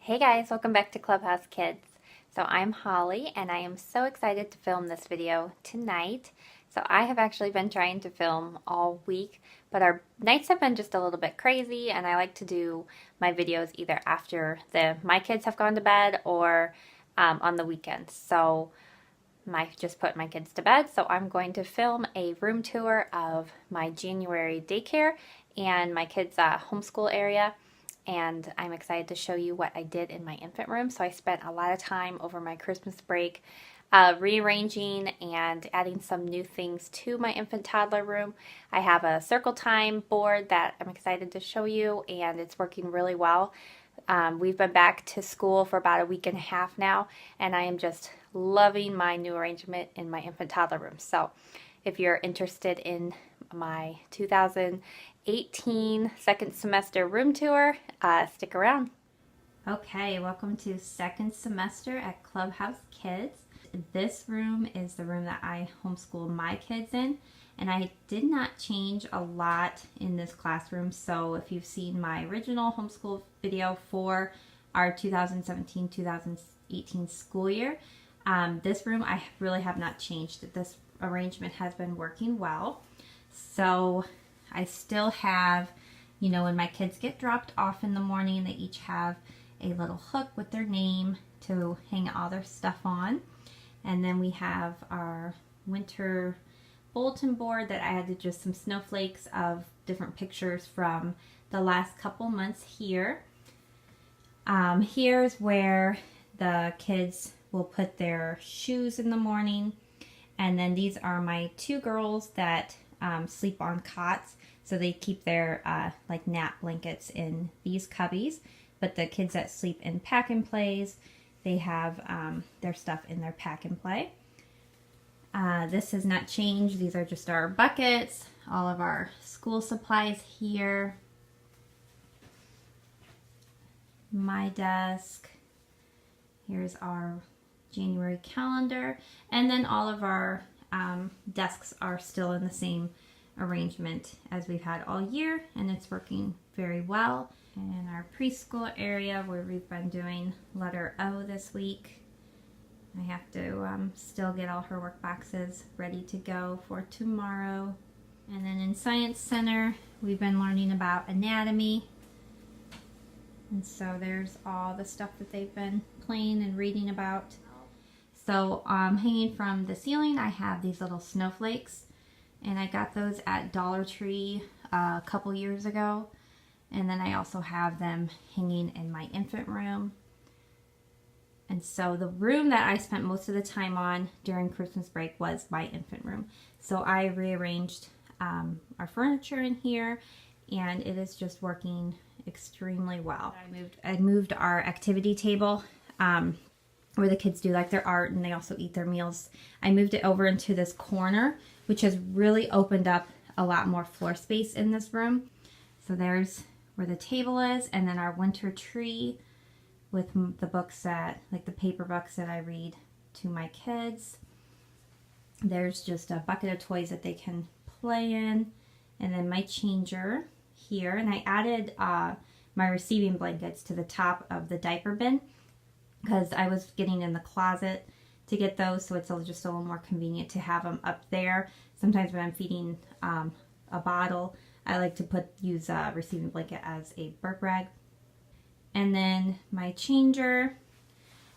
Hey guys, welcome back to Clubhouse Kids. So I'm Holly and I am so excited to film this video tonight. So I have actually been trying to film all week, but our nights have been just a little bit crazy and I like to do my videos either after my kids have gone to bed or on the weekends. So I just put my kids to bed, so I'm going to film a room tour of my January daycare and my kids' homeschool area. And I'm excited to show you what I did in my infant room. So I spent a lot of time over my Christmas break rearranging and adding some new things to my infant toddler room. I have a circle time board that I'm excited to show you, and it's working really well. We've been back to school for about a week and a half now, and I am just loving my new arrangement in my infant toddler room. So if you're interested in my 2018 second semester room tour, stick around. Okay, welcome to second semester at Clubhouse Kids. This room is the room that I homeschool my kids in, and I did not change a lot in this classroom. So if you've seen my original homeschool video for our 2017-2018 school year, this room I really have not changed. This arrangement has been working well. So I still have, when my kids get dropped off in the morning, they each have a little hook with their name to hang all their stuff on. And then we have our winter bulletin board that I added just some snowflakes of different pictures from the last couple months here. Here's where the kids will put their shoes in the morning. And then these are my two girls that sleep on cots. So they keep their like nap blankets in these cubbies. But the kids that sleep in pack and plays, they have their stuff in their pack and play. This has not changed. These are just our buckets, all of our school supplies here. My desk. Here's our January calendar. And then all of our desks are still in the same arrangement as we've had all year, and it's working very well. And our preschool area where we've been doing letter O this week. I have to still get all her work boxes ready to go for tomorrow. And then in Science Center, we've been learning about anatomy. And so there's all the stuff that they've been playing and reading about. So hanging from the ceiling, I have these little snowflakes. And I got those at Dollar Tree a couple years ago. And then I also have them hanging in my infant room. And so the room that I spent most of the time on during Christmas break was my infant room. So I rearranged our furniture in here, and it is just working extremely well. I moved our activity table where the kids do like their art and they also eat their meals. I moved it over into this corner, which has really opened up a lot more floor space in this room. So there's where the table is, and then our winter tree with the books like the paper books that I read to my kids. There's just a bucket of toys that they can play in, and then my changer here. And I added my receiving blankets to the top of the diaper bin because I was getting in the closet to get those, so it's just a little more convenient to have them up there. Sometimes when I'm feeding a bottle, I like to use a receiving blanket as a burp rag. And then my changer,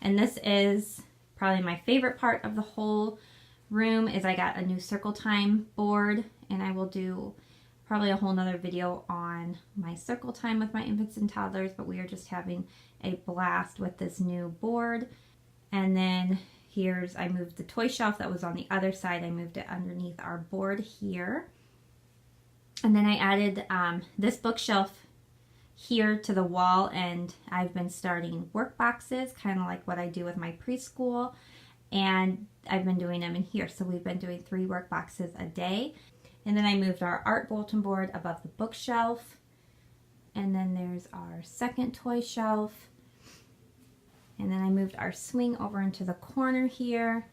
and this is probably my favorite part of the whole room, is I got a new circle time board, and I will do probably a whole nother video on my circle time with my infants and toddlers, but we are just having a blast with this new board. And then I moved the toy shelf that was on the other side. I moved it underneath our board here. And then I added this bookshelf here to the wall, and I've been starting work boxes, kind of like what I do with my preschool, and I've been doing them in here. So we've been doing 3 work boxes a day. And then I moved our art bulletin board above the bookshelf, and then there's our second toy shelf. And then I moved our swing over into the corner here.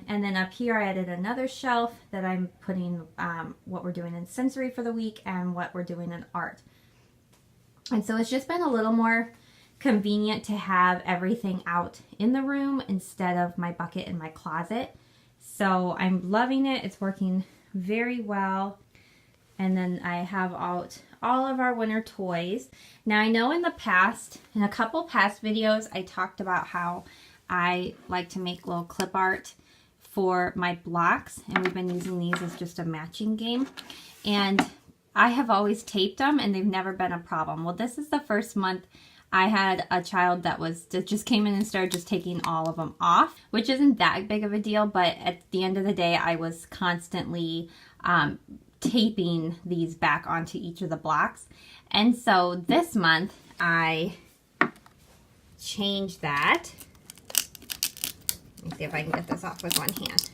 And then up here I added another shelf that I'm putting what we're doing in sensory for the week and what we're doing in art. And so it's just been a little more convenient to have everything out in the room instead of my bucket in my closet. So I'm loving it. It's working very well. And then I have out all of our winter toys. Now I know in the past, in a couple past videos, I talked about how I like to make little clip art for my blocks, and we've been using these as just a matching game. And I have always taped them and they've never been a problem. Well, this is the first month I had a child that just came in and started just taking all of them off, which isn't that big of a deal, but at the end of the day, I was constantly taping these back onto each of the blocks. And so this month I changed that. Let me see if I can get this off with one hand.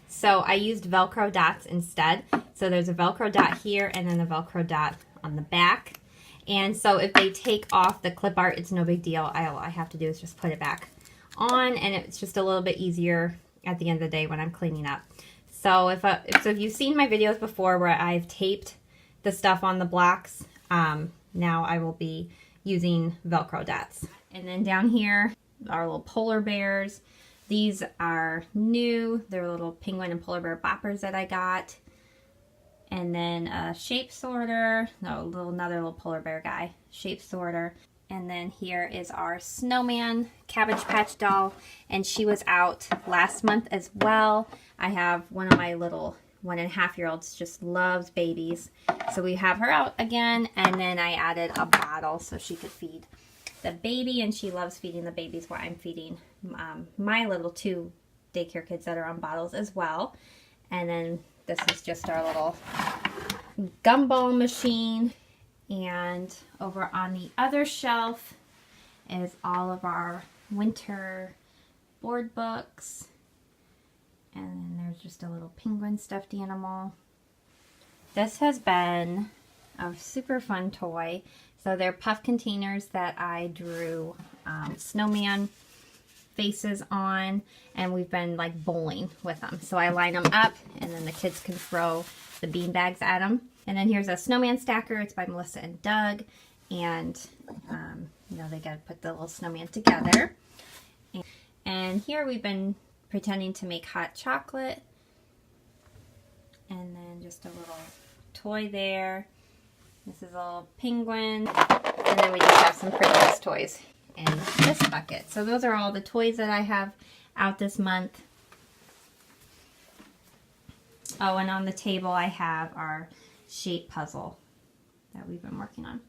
So I used Velcro dots instead. So there's a Velcro dot here and then a Velcro dot on the back. And so if they take off the clip art, it's no big deal. All I have to do is just put it back on, and it's just a little bit easier at the end of the day when I'm cleaning up. So if you've seen my videos before where I've taped the stuff on the blocks, now I will be using Velcro dots. And then down here are little polar bears. These are new. They're little penguin and polar bear boppers that I got. And then a shape sorter, another little polar bear guy, shape sorter. And then here is our snowman Cabbage Patch doll, and she was out last month as well. I have one of my little 1.5-year-olds just loves babies, so we have her out again. And then I added a bottle so she could feed the baby, and she loves feeding the babies while I'm feeding my little 2 daycare kids that are on bottles as well. And then this is just our little gumball machine. And over on the other shelf is all of our winter board books. And then there's just a little penguin stuffed animal. This has been a super fun toy. So they're puff containers that I drew snowman faces on, and we've been like bowling with them. So I line them up and then the kids can throw the bean bags at them. And then here's a Snowman Stacker. It's by Melissa and Doug. And, you know, they got to put the little snowman together. And here we've been pretending to make hot chocolate. And then just a little toy there. This is a little penguin. And then we just have some princess toys in this bucket. So those are all the toys that I have out this month. Oh, and on the table I have our shape puzzle that we've been working on.